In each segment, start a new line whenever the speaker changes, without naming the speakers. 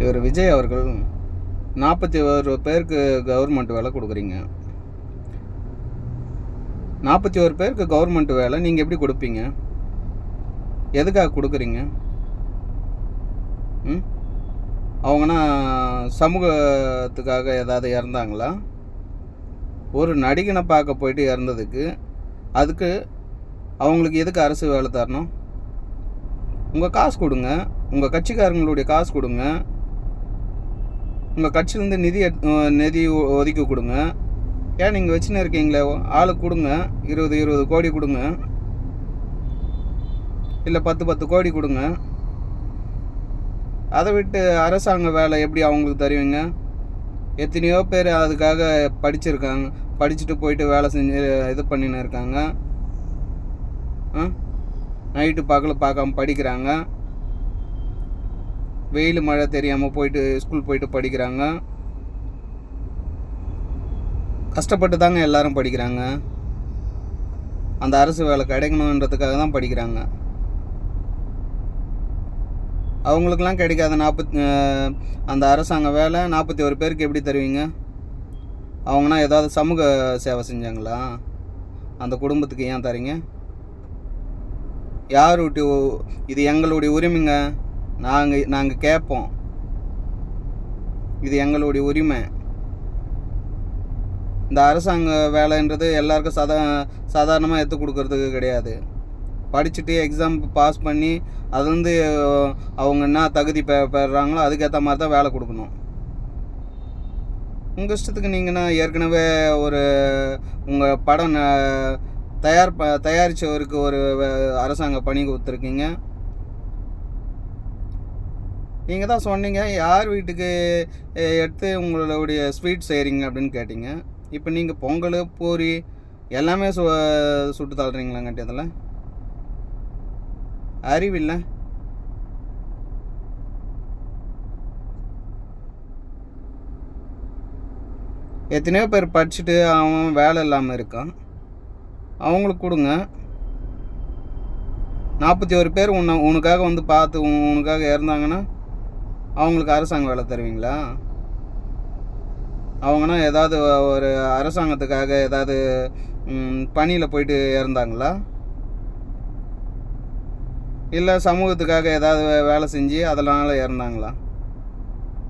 இவர் விஜய் அவர்கள் 41 பேருக்கு கவர்மெண்ட் வேலை கொடுக்குறீங்க. 41 பேருக்கு கவர்மெண்ட் வேலை நீங்கள் எப்படி கொடுப்பீங்க? எதுக்காக கொடுக்குறீங்க? அவங்கன்னா சமூகத்துக்காக ஏதாவது இறந்தாங்களா? ஒரு நடிகனை பார்க்க போயிட்டு இறந்ததுக்கு அதுக்கு அவங்களுக்கு எதுக்கு அரசு வேலை தரணும்? உங்கள் காசு கொடுங்க, உங்கள் கட்சிக்காரங்களுடைய காசு கொடுங்க, உங்கள் கட்சியிலேருந்து நிதி ஒதுக்கி கொடுங்க. ஏன் நீங்கள் வச்சுன்னு இருக்கீங்களே, ஆளுக்கு கொடுங்க, 20 கோடி கொடுங்க, இல்லை 10 கோடி கொடுங்க. அதை விட்டு அரசாங்க வேலை எப்படி அவங்களுக்கு தருவீங்க? எத்தனையோ பேர் அதுக்காக படிச்சிருக்காங்க, படிச்சுட்டு போயிட்டு வேலை செஞ்சு இது பண்ணின்னு இருக்காங்க. நைட்டு பகல் பார்க்காம படிக்கிறாங்க, வெயில் மழை தெரியாமல் போயிட்டு ஸ்கூல் போயிட்டு படிக்கிறாங்க. கஷ்டப்பட்டு தாங்க எல்லாரும் படிக்கிறாங்க. அந்த அரசு வேலை கிடைக்கணுன்றதுக்காக தான் படிக்கிறாங்க. அவங்களுக்கெல்லாம் கிடைக்காத அந்த அரசாங்க வேலை 41 பேருக்கு எப்படி தருவீங்க? அவங்கன்னா ஏதாவது சமூக சேவை செஞ்சாங்களா? அந்த குடும்பத்துக்கு ஏன் தரீங்க? யார் விட்டு இது எங்களுடைய உரிமைங்க, நாங்கள் கேட்போம், இது எங்களுடைய உரிமை. இந்த அரசாங்க வேலைன்றது எல்லாருக்கும் சாதாரணமாக எடுத்து கொடுக்கறதுக்கு கிடையாது. படிச்சுட்டு எக்ஸாம் பாஸ் பண்ணி அது வந்து அவங்க என்ன தகுதி பெறாங்களோ அதுக்கேற்ற மாதிரி தான் வேலை கொடுக்கணும். உங்கள் இஷ்டத்துக்கு நீங்கன்னா ஏற்கனவே உங்கள் படம் தயாரித்தவருக்கு ஒரு அரசாங்க பணி கொடுத்துருக்கீங்க. நீங்கள் தான் சொன்னீங்க யார் வீட்டுக்கு எடுத்து உங்களுடைய ஸ்வீட் செய்கிறீங்க அப்படின்னு கேட்டீங்க. இப்போ நீங்கள் பொங்கல் பூரி எல்லாமே சுட்டு தள்ளுறீங்களாங்காட்டி அதில் அறிவில்லை. எத்தனையோ பேர் படிச்சுட்டு அவன் வேலை இல்லாமல் இருக்கான், அவங்களுக்கு கொடுங்க. 41 பேர் உனக்காக வந்து பார்த்து உனக்காக இறந்தாங்கன்னா அவங்களுக்கு அரசாங்க வேலை தருவீங்களா? அவங்கன்னா ஏதாவது ஒரு அரசாங்கத்துக்காக ஏதாவது பணியில் போயிட்டு இறந்தாங்களா? இல்லை சமூகத்துக்காக ஏதாவது வேலை செஞ்சு அதனால் இறந்தாங்களா?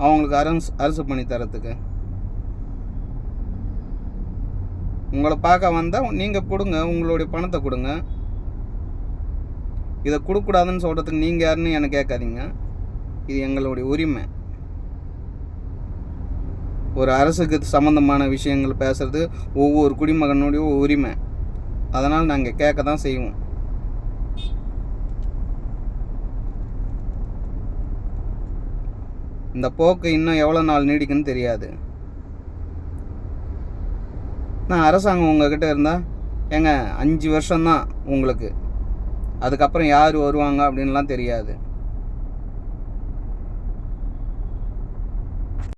அவங்களுக்கு அரசு பணி தரத்துக்கு உங்களை பார்க்க வந்தால் நீங்கள் கொடுங்க, உங்களுடைய பணத்தை கொடுங்க. இதை கொடுக்கூடாதுன்னு சொல்கிறதுக்கு நீங்கள் யாருன்னு எனக்கு கேட்காதீங்க. இது எங்களுடைய உரிமை. ஒரு அரசுக்கு சம்மந்தமான விஷயங்கள் பேசுகிறது ஒவ்வொரு குடிமகனுடைய உரிமை. அதனால் நாங்கள் கேட்க தான் செய்வோம். இந்த போக்கு இன்னும் எவ்வளோ நாள் நீடிக்குன்னு தெரியாது. நான் அரசாங்கம் உங்ககிட்ட இருந்தால் ஏங்க 5 வருஷம்தான் உங்களுக்கு, அதுக்கப்புறம் யார் வருவாங்க அப்படின்லாம் தெரியாது.